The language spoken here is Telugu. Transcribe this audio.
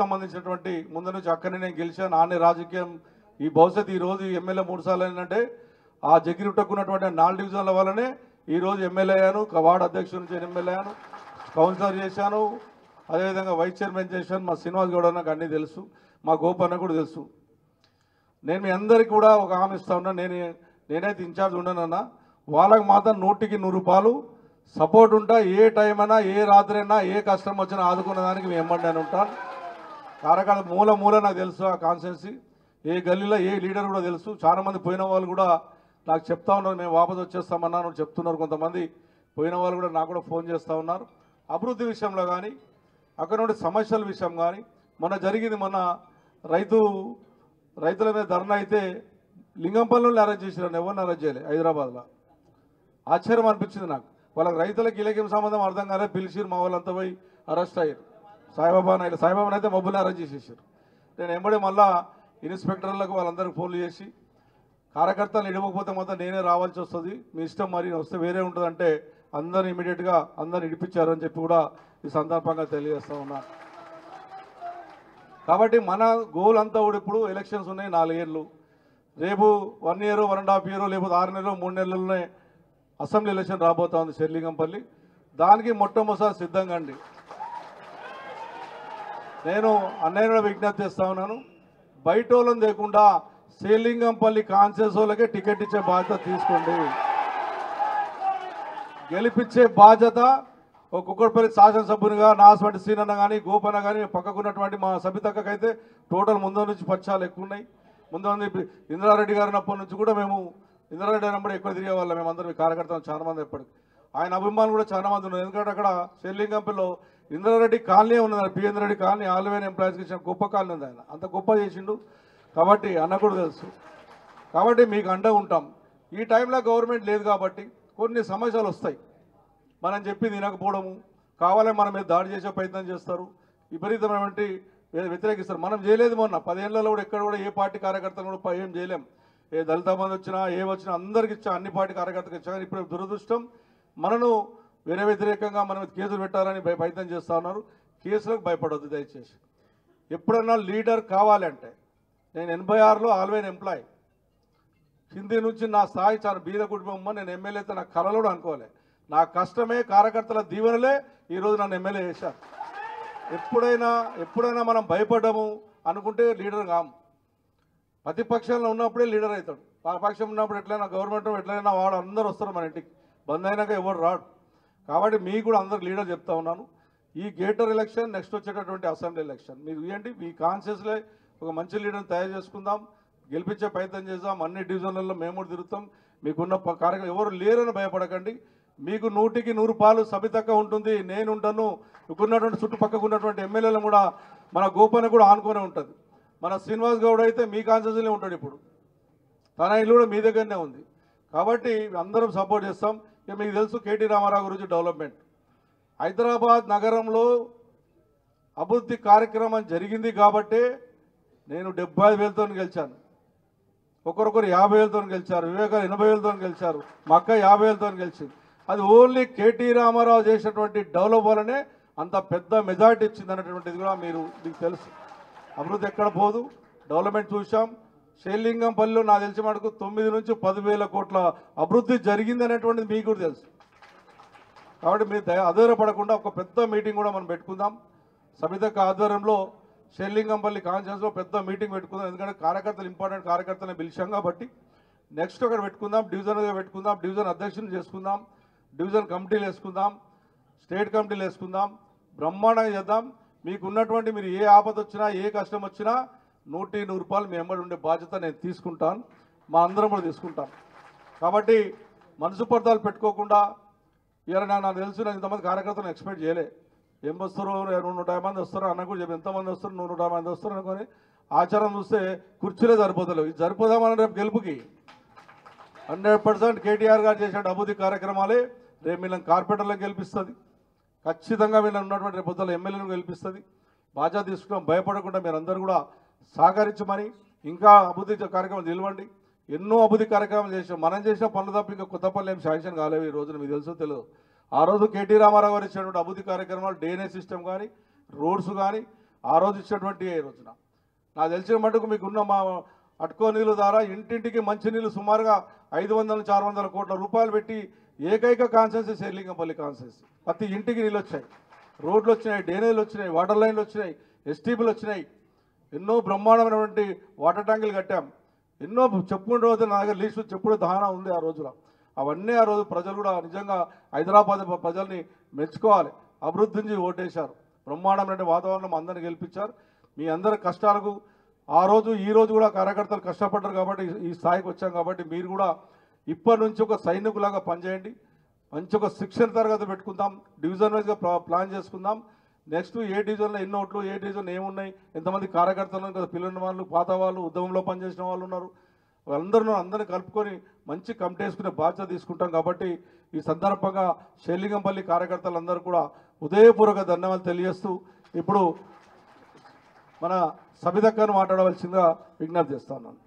సంబంధించినటువంటి ముందు నుంచి అక్కడనే నేను గెలిచాను. నాన్నే రాజకీయం ఈ భవిష్యత్తు ఈరోజు ఎమ్మెల్యే 3 సార్లు ఏంటంటే ఆ జగిరిటక్కున్నటువంటి 4 డివిజన్ల వల్లనే ఈరోజు ఎమ్మెల్యే అయ్యాను. వార్డు అధ్యక్షుడి నుంచి ఎమ్మెల్యే అయ్యాను, కౌన్సిలర్ చేశాను, అదేవిధంగా వైస్ చైర్మన్ చేశాను. మా శ్రీనివాస్ గౌడ్ నాకు అన్నీ తెలుసు, మా గోపన్న కూడా తెలుసు. నేను మీ అందరికీ కూడా ఒక హామీ ఇస్తా ఉన్నా, నేనైతే ఇన్ఛార్జ్ ఉండనన్నా వాళ్ళకి మాత్రం 100కి 100 రూపాయలు సపోర్ట్ ఉంటా. ఏ టైం అయినా, ఏ రాత్రి అయినా, ఏ కష్టం వచ్చినా ఆదుకునే దానికి మేము ఎమ్మండి అని ఉంటాను. కారకాల మూల నాకు తెలుసు ఆ కాన్స్టిట్యున్సీ, ఏ గల్లీలో ఏ లీడర్ కూడా తెలుసు. చాలామంది పోయిన వాళ్ళు కూడా నాకు చెప్తా ఉన్నారు, మేము వాపసు వచ్చేస్తామన్నాను చెప్తున్నారు. కొంతమంది పోయిన వాళ్ళు కూడా నాకు కూడా ఫోన్ చేస్తూ ఉన్నారు. అభివృద్ధి విషయంలో కానీ, అక్కడ నుండి సమస్యల విషయం కానీ, మొన్న జరిగింది, మొన్న రైతుల మీద ధర్నా అయితే లింగంపల్లిలో అరెస్ట్ చేసినారు, ఎవరిని అరెస్ట్ చేయలేదు హైదరాబాద్లో. ఆశ్చర్యం అనిపించింది నాకు. వాళ్ళకి రైతులకు ఇలాకేం సంబంధం అర్థం కాలేదు, పిలిచిరు, మా వాళ్ళంతా పోయి అరెస్ట్ అయ్యారు. సాయిబాబాని అయితే మబ్బుని అరెస్ట్ చేసేసారు. నేను ఎంబడే మళ్ళా ఇన్స్పెక్టర్లకు వాళ్ళందరికీ ఫోన్లు చేసి, కార్యకర్తలు ఇడవకపోతే మొత్తం నేనే రావాల్సి వస్తుంది, మీ ఇష్టం, మరి వస్తే వేరే ఉంటుందంటే అందరూ ఇమీడియట్గా అందరిని ఇడిపించారని చెప్పి కూడా ఈ సందర్భంగా తెలియజేస్తూ ఉన్నాను. కాబట్టి మన గోల్ అంతా కూడా ఇప్పుడు ఎలక్షన్స్ ఉన్నాయి, 4 ఏళ్ళు. రేపు 1 ఇయర్, 1.5 ఇయర్, లేకపోతే 6 నెలలు, 3 నెలల్లోనే అసెంబ్లీ ఎలక్షన్ రాబోతా ఉంది శేర్లింగంపల్లి. దానికి మొట్టమొదటి సిద్ధంగా అండి. నేను అన్నయ్య విజ్ఞప్తి చేస్తా ఉన్నాను, బయట వాళ్ళని లేకుండా శేర్లింగంపల్లి కాన్స్టిట్యున్సీ వాళ్ళకే టికెట్ ఇచ్చే బాధ్యత తీసుకోండి. గెలిపించే బాధ్యత ఒక్కొక్కరిపల్లి శాసనసభ్యునిగా నాసవంటి సీనన్న కానీ, గోపన్న కానీ, పక్కకున్నటువంటి మా సబితక్కకైతే టోటల్ ముందు నుంచి పరిచయాలు ఎక్కువ ఉన్నాయి. ముందు ఇంద్రారెడ్డి గారినప్పటి నుంచి కూడా మేము ఇంద్రారెడ్డి అయినప్పుడు ఎక్కువ తిరిగే వాళ్ళం మేమందరం, కార్యకర్తలు చాలా మంది. ఎప్పటికి ఆయన అభిమానులు కూడా చాలా మంది ఉన్నారు. ఎందుకంటే అక్కడ శేర్లింగంపల్లిలో ఇంద్రారెడ్డి కాలనీ ఉన్నది, పిఎన్ రెడ్డి కాలనీ, ఆల్వేన్ ఎంప్లాయీస్కి ఇచ్చిన గొప్ప కాలనీ ఉంది. ఆయన అంత గొప్ప చేసిండు కాబట్టి అన్న కూడా తెలుసు. కాబట్టి మీకు అండగా ఉంటాం. ఈ టైంలో గవర్నమెంట్ లేదు కాబట్టి కొన్ని సమస్యలు వస్తాయి. మనం చెప్పి తినకపోవడము, కావాలని మన మీద దాడి చేసే ప్రయత్నం చేస్తారు, విపరీతమైనటువంటి వ్యతిరేకిస్తారు. మనం చేయలేదు. మొన్న 10 ఏళ్లలో కూడా ఎక్కడ కూడా ఏ పార్టీ కార్యకర్తలు కూడా ఏం చేయలేం. ఏ దళిత బంధు వచ్చినా, ఏ వచ్చినా అందరికి ఇచ్చా, అన్ని పార్టీ కార్యకర్తలకు ఇచ్చా. కానీ ఇప్పుడు దురదృష్టం, మనను వేరే వ్యతిరేకంగా మన మీద కేసులు పెట్టాలని ప్రయత్నం చేస్తూ ఉన్నారు. కేసులకు భయపడవద్దు దయచేసి. ఎప్పుడన్నా లీడర్ కావాలంటే, నేను 86లో ఆల్వేన్ ఎంప్లాయీ, హిందీ నుంచి నా స్థాయి చాలా బీద కుటుంబం. నేను ఎమ్మెల్యే అయితే నా కళలో కూడా అనుకోలే. నా కష్టమే, కార్యకర్తల దీవెనలే ఈరోజు నన్ను ఎమ్మెల్యే చేశారు. ఎప్పుడైనా మనం భయపడ్డాము అనుకుంటే లీడర్ కాము. ప్రతిపక్షంలో ఉన్నప్పుడే లీడర్ అవుతాడు. పక్షం ఉన్నప్పుడు ఎట్లయినా, గవర్నమెంట్ ఎట్లయినా వాడు అందరూ వస్తారు మన ఇంటికి. బంద్ అయినాక ఎవరు రాడు. కాబట్టి మీకు కూడా అందరు లీడర్ చెప్తా ఉన్నాను, ఈ గేటర్ ఎలక్షన్, నెక్స్ట్ వచ్చేటటువంటి అసెంబ్లీ ఎలక్షన్ మీరు ఇవ్వండి. మీ కాన్షియస్లో ఒక మంచి లీడర్ని తయారు చేసుకుందాం, గెలిపించే ప్రయత్నం చేద్దాం. అన్ని డివిజన్లలో మేము కూడా తిరుగుతాం. మీకున్న కార్యక్రమం ఎవరు లేరని భయపడకండి. మీకు 100కి 100 రూపాయలు సబితక్క ఉంటుంది, నేను ఉంటాను. ఉన్నటువంటి చుట్టుపక్కకు ఉన్నటువంటి ఎమ్మెల్యేలు కూడా, మన గోపన్న కూడా ఆనుకునే ఉంటుంది. మన శ్రీనివాస్ గౌడ్ అయితే మీ కాన్స్టిట్యున్సీలో ఉంటాడు. ఇప్పుడు తన ఇల్లు కూడా మీ దగ్గరనే ఉంది. కాబట్టి అందరం సపోర్ట్ చేస్తాం. ఇక మీకు తెలుసు కేటీ రామారావు గురించి డెవలప్మెంట్. హైదరాబాద్ నగరంలో అభివృద్ధి కార్యక్రమం జరిగింది కాబట్టే నేను 75,000తో గెలిచాను. ఒకరొకరు 50,000తో గెలిచారు, వివేకాలు 80,000తో గెలిచారు, మా అక్క 50,000తో గెలిచింది. అది ఓన్లీ కేటీ రామారావు చేసినటువంటి డెవలప్ వల్లనే అంత పెద్ద మెజార్టీ ఇచ్చింది అనేటువంటిది కూడా మీకు తెలుసు. అభివృద్ధి ఎక్కడ పోదు, డెవలప్మెంట్ చూసాం. శేర్లింగంపల్లిలో నాకు తెలిసి మటుకు 9 నుంచి 10,000 కోట్ల అభివృద్ధి జరిగింది అనేటువంటిది మీకు కూడా తెలుసు. కాబట్టి మీరు ఆధారపడకుండా ఒక పెద్ద మీటింగ్ కూడా మనం పెట్టుకుందాం. సబితక్క ఆధ్వర్యంలో శేర్లింగంపల్లి కాన్ఫరెన్స్లో పెద్ద మీటింగ్ పెట్టుకుందాం. ఎందుకంటే కార్యకర్తలు ఇంపార్టెంట్, కార్యకర్తలను పిలిచాం కాబట్టి నెక్స్ట్ ఒకటి పెట్టుకుందాం. డివిజన్గా పెట్టుకుందాం, డివిజన్ అధ్యక్షుని చేసుకుందాం, డివిజన్ కమిటీలు వేసుకుందాం, స్టేట్ కమిటీలు వేసుకుందాం, బ్రహ్మాండంగా చేద్దాం. మీకు ఉన్నటువంటి, మీరు ఏ ఆపద వచ్చినా, ఏ కష్టం వచ్చినా 100కి 100 రూపాయలు మీ వెంబడి ఉండే బాధ్యత నేను తీసుకుంటాను, మా అందరం కూడా తీసుకుంటాం. కాబట్టి మనసుపర్థాలు పెట్టుకోకుండా, ఇలా నాకు తెలుసు, నేను ఇంతమంది కార్యకర్తలను ఎక్స్పెక్ట్ చేయలే. ఏం వస్తారో 150 మంది వస్తారు అన్న కూడా చెప్పి, ఎంతమంది వస్తారు 150 మంది వస్తారు అనుకొని ఆచారం చూస్తే కుర్చీలే సరిపోతలేవు. ఇది సరిపోదామని రేపు గెలుపుకి 100% కేటీఆర్ గారు చేసే అభివృద్ధి కార్యక్రమాలే రేపు వీళ్ళని కార్పొరేటర్లను గెలిపిస్తుంది. ఖచ్చితంగా వీళ్ళని ఉన్నటువంటి రేపు పొద్దున ఎమ్మెల్యేలను గెలిపిస్తుంది. బాధ్యత తీసుకున్నాం, భయపడకుండా మీరందరూ కూడా సహకరించమని, ఇంకా అభివృద్ధి కార్యక్రమాలు నిలవండి. ఎన్నో అభివృద్ధి కార్యక్రమాలు చేసాం. మనం చేసిన పనులు తప్ప ఇంకా కొత్త పనులు ఏం శాంక్షన్ కాలేవు ఈ రోజున, మీకు తెలుసో తెలియదు. ఆ రోజు కేటీ రామారావు గారు ఇచ్చినటువంటి అభివృద్ధి కార్యక్రమాలు, డ్రైనేజ్ సిస్టమ్ కానీ, రోడ్స్ కానీ, ఆ రోజు ఇచ్చినటువంటి ఈ రోజున నాకు తెలిసిన మటుకు మీకున్న మా అటుకో నీళ్ళు ద్వారా ఇంటింటికి మంచినీళ్ళు సుమారుగా 500 నుంచి 600 కోట్ల రూపాయలు పెట్టి ఏకైక కాన్స్టెన్సీ శేర్లింగంపల్లి కాన్స్టెన్సీ. ప్రతి ఇంటికి నీళ్ళు వచ్చాయి, రోడ్లు వచ్చినాయి, డ్రైనేజీలు వచ్చినాయి, వాటర్ లైన్లు వచ్చినాయి, ఎస్టీపీలు వచ్చినాయి, ఎన్నో బ్రహ్మాండమైనటువంటి వాటర్ ట్యాంకులు కట్టాం, ఎన్నో చెప్పుకుంటూ పోతే నా దగ్గర లీస్ట్ చెప్పుడు దహన ఉంది ఆ రోజులో. అవన్నీ ఆ రోజు ప్రజలు కూడా నిజంగా హైదరాబాద్ ప్రజల్ని మెచ్చుకోవాలి. అభివృద్ధిని ఓటేశారు, బ్రహ్మాండమైన వాతావరణం అందరిని గెలిపించారు. మీ అందరి కష్టాలకు ఆ రోజు ఈ రోజు కూడా కార్యకర్తలు కష్టపడ్డారు కాబట్టి ఈ స్థాయికి వచ్చాం. కాబట్టి మీరు కూడా ఇప్పటి నుంచి ఒక సైనికులాగా పనిచేయండి, మంచి ఒక శిక్షణ తరగతి పెట్టుకుందాం, డివిజన్ వైజ్గా ప్లాన్ చేసుకుందాం. నెక్స్ట్ ఏ డివిజన్లో ఎన్ని ఓట్లు, ఏ డివిజన్ ఏమున్నాయి, ఎంతమంది కార్యకర్తలు కదా, పిల్లల వాళ్ళు, పాత వాళ్ళు, ఉద్యమంలో పనిచేసిన వాళ్ళు ఉన్నారు, అందరినీ కలుపుకొని మంచి కమిటీ వేసుకునే బాధ్యత తీసుకుంటాం. కాబట్టి ఈ సందర్భంగా శేర్లింగంపల్లి కార్యకర్తలందరూ కూడా హృదయపూర్వక ధన్యవాదాలు తెలియజేస్తూ ఇప్పుడు మన సబితక్కను మాట్లాడవలసిందిగా విజ్ఞప్తి చేస్తున్నాను.